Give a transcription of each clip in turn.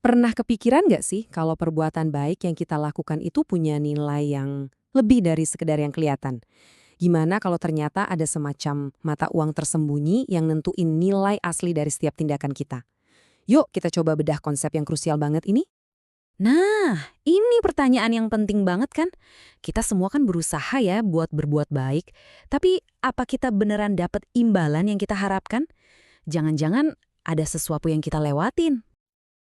Pernah kepikiran nggak sih kalau perbuatan baik yang kita lakukan itu punya nilai yang lebih dari sekedar yang kelihatan? Gimana kalau ternyata ada semacam mata uang tersembunyi yang nentuin nilai asli dari setiap tindakan kita? Yuk kita coba bedah konsep yang krusial banget ini. Nah, ini pertanyaan yang penting banget kan? Kita semua kan berusaha ya buat berbuat baik, tapi apa kita beneran dapat imbalan yang kita harapkan? Jangan-jangan ada sesuatu yang kita lewatin.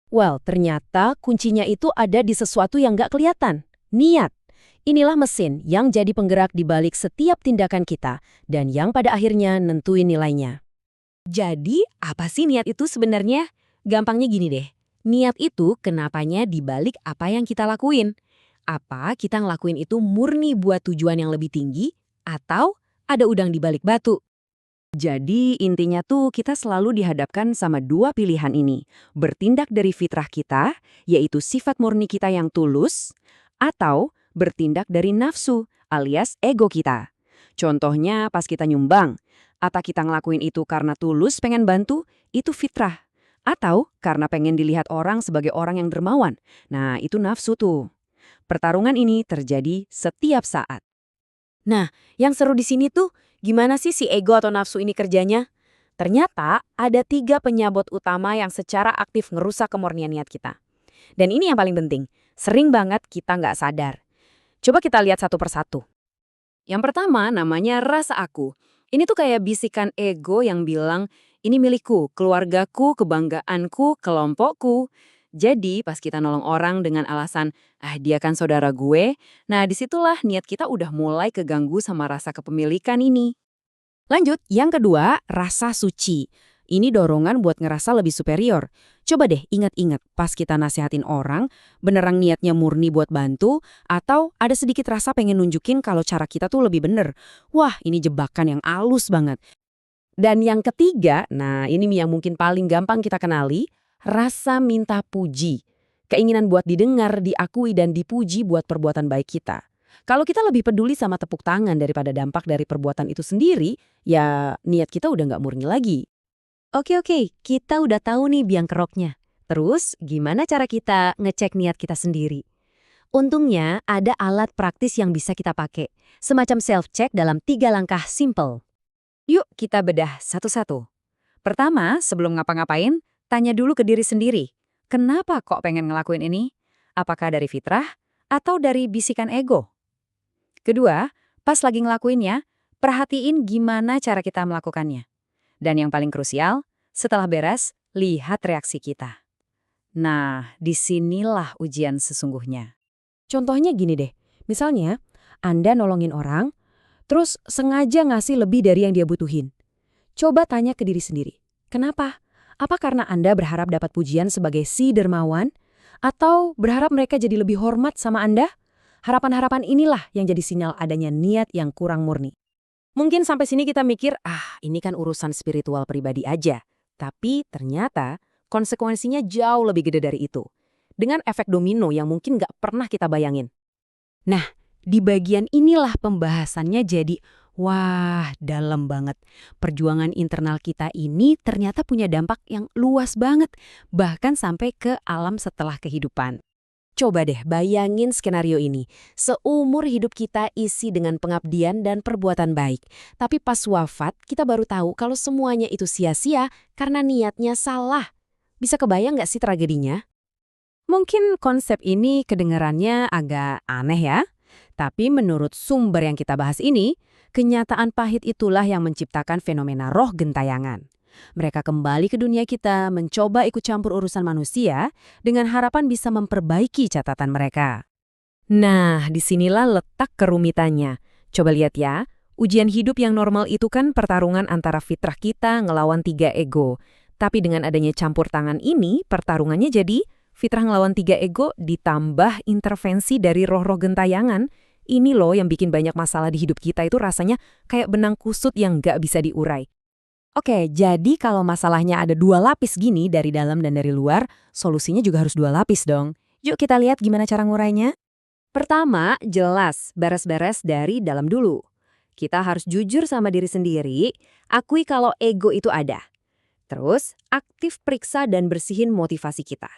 Well, ternyata kuncinya itu ada di sesuatu yang nggak kelihatan. Niat. Inilah mesin yang jadi penggerak di balik setiap tindakan kita dan yang pada akhirnya nentuin nilainya. Jadi, apa sih niat itu sebenarnya? Gampangnya gini deh. Niat itu kenapanya dibalik apa yang kita lakuin. Apa kita ngelakuin itu murni buat tujuan yang lebih tinggi atau ada udang di balik batu? Jadi intinya tuh kita selalu dihadapkan sama dua pilihan ini. Bertindak dari fitrah kita, yaitu sifat murni kita yang tulus, atau bertindak dari nafsu alias ego kita. Contohnya pas kita nyumbang, atau kita ngelakuin itu karena tulus pengen bantu, itu fitrah. Atau karena pengen dilihat orang sebagai orang yang dermawan. Nah, itu nafsu tuh. Pertarungan ini terjadi setiap saat. Nah, yang seru di sini tuh, gimana sih si ego atau nafsu ini kerjanya? Ternyata ada 3 penyabot utama yang secara aktif ngerusak kemurnian niat kita. Dan ini yang paling penting, sering banget kita nggak sadar. Coba kita lihat satu persatu. Yang pertama namanya rasa aku. Ini tuh kayak bisikan ego yang bilang, ini milikku, keluargaku, kebanggaanku, kelompokku. Jadi pas kita nolong orang dengan alasan, dia kan saudara gue, nah disitulah niat kita udah mulai keganggu sama rasa kepemilikan ini. Lanjut, yang kedua, rasa suci. Ini dorongan buat ngerasa lebih superior. Coba deh ingat-ingat pas kita nasihatin orang, beneran niatnya murni buat bantu, atau ada sedikit rasa pengen nunjukin kalau cara kita tuh lebih bener. Wah, ini jebakan yang halus banget. Dan yang ketiga, nah ini yang mungkin paling gampang kita kenali, rasa minta puji. Keinginan buat didengar, diakui, dan dipuji buat perbuatan baik kita. Kalau kita lebih peduli sama tepuk tangan daripada dampak dari perbuatan itu sendiri, ya niat kita udah nggak murni lagi. Oke, kita udah tahu nih biang keroknya. Terus, gimana cara kita ngecek niat kita sendiri? Untungnya, ada alat praktis yang bisa kita pakai. Semacam self-check dalam 3 langkah simple. Yuk kita bedah satu-satu. Pertama, sebelum ngapa-ngapain, tanya dulu ke diri sendiri. Kenapa kok pengen ngelakuin ini? Apakah dari fitrah atau dari bisikan ego? Kedua, pas lagi ngelakuinnya, perhatiin gimana cara kita melakukannya. Dan yang paling krusial, setelah beres, lihat reaksi kita. Nah, disinilah ujian sesungguhnya. Contohnya gini deh, misalnya Anda nolongin orang, terus sengaja ngasih lebih dari yang dia butuhin. Coba tanya ke diri sendiri, kenapa? Apa karena Anda berharap dapat pujian sebagai si dermawan? Atau berharap mereka jadi lebih hormat sama Anda? Harapan-harapan inilah yang jadi sinyal adanya niat yang kurang murni. Mungkin sampai sini kita mikir, ini kan urusan spiritual pribadi aja. Tapi ternyata konsekuensinya jauh lebih gede dari itu. Dengan efek domino yang mungkin nggak pernah kita bayangin. Nah, di bagian inilah pembahasannya jadi, wah, dalam banget. Perjuangan internal kita ini ternyata punya dampak yang luas banget, bahkan sampai ke alam setelah kehidupan. Coba deh bayangin skenario ini. Seumur hidup kita isi dengan pengabdian dan perbuatan baik. Tapi pas wafat, kita baru tahu kalau semuanya itu sia-sia karena niatnya salah. Bisa kebayang nggak sih tragedinya? Mungkin konsep ini kedengarannya agak aneh ya. Tapi menurut sumber yang kita bahas ini, kenyataan pahit itulah yang menciptakan fenomena roh gentayangan. Mereka kembali ke dunia kita mencoba ikut campur urusan manusia dengan harapan bisa memperbaiki catatan mereka. Nah, disinilah letak kerumitannya. Coba lihat ya, ujian hidup yang normal itu kan pertarungan antara fitrah kita ngelawan 3 ego. Tapi dengan adanya campur tangan ini, pertarungannya jadi fitrah ngelawan 3 ego ditambah intervensi dari roh-roh gentayangan. Ini loh yang bikin banyak masalah di hidup kita itu rasanya kayak benang kusut yang nggak bisa diurai. Oke, jadi kalau masalahnya ada 2 lapis gini dari dalam dan dari luar, solusinya juga harus 2 lapis dong. Yuk kita lihat gimana cara ngurainya. Pertama, jelas beres-beres dari dalam dulu. Kita harus jujur sama diri sendiri, akui kalau ego itu ada. Terus, aktif periksa dan bersihin motivasi kita.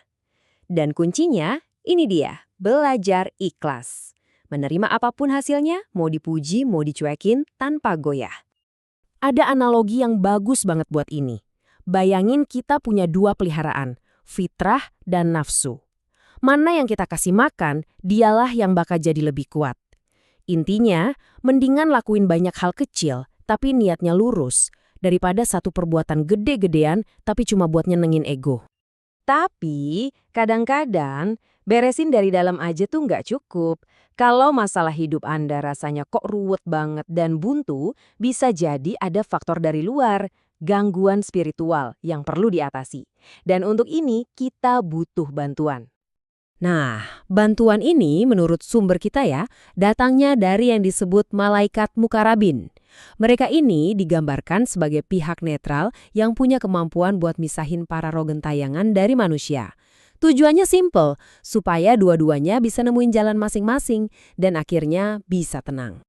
Dan kuncinya, ini dia, belajar ikhlas. Menerima apapun hasilnya, mau dipuji, mau dicuekin, tanpa goyah. Ada analogi yang bagus banget buat ini. Bayangin kita punya dua peliharaan, fitrah dan nafsu. Mana yang kita kasih makan, dialah yang bakal jadi lebih kuat. Intinya, mendingan lakuin banyak hal kecil, tapi niatnya lurus, daripada satu perbuatan gede-gedean, tapi cuma buat nyenengin ego. Tapi, kadang-kadang, beresin dari dalam aja tuh nggak cukup. Kalau masalah hidup Anda rasanya kok ruwet banget dan buntu, bisa jadi ada faktor dari luar, gangguan spiritual yang perlu diatasi. Dan untuk ini, kita butuh bantuan. Nah, bantuan ini menurut sumber kita ya, datangnya dari yang disebut malaikat mukarabin. Mereka ini digambarkan sebagai pihak netral yang punya kemampuan buat misahin para roh gentayangan dari manusia. Tujuannya simple, supaya dua-duanya bisa nemuin jalan masing-masing dan akhirnya bisa tenang.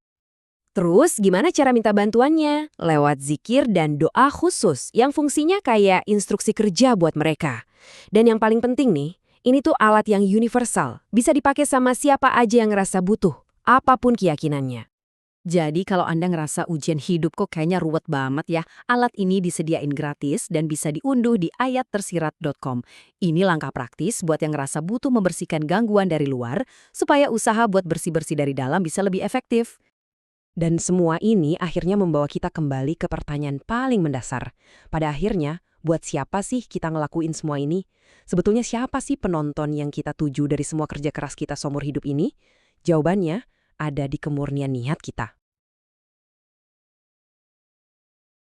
Terus, gimana cara minta bantuannya? Lewat zikir dan doa khusus yang fungsinya kayak instruksi kerja buat mereka. Dan yang paling penting nih, ini tuh alat yang universal, bisa dipakai sama siapa aja yang ngerasa butuh, apapun keyakinannya. Jadi kalau Anda ngerasa ujian hidup kok kayaknya ruwet banget ya, alat ini disediain gratis dan bisa diunduh di ayattersirat.com. Ini langkah praktis buat yang ngerasa butuh membersihkan gangguan dari luar, supaya usaha buat bersih-bersih dari dalam bisa lebih efektif. Dan semua ini akhirnya membawa kita kembali ke pertanyaan paling mendasar. Pada akhirnya, buat siapa sih kita ngelakuin semua ini? Sebetulnya siapa sih penonton yang kita tuju dari semua kerja keras kita seumur hidup ini? Jawabannya ada di kemurnian niat kita.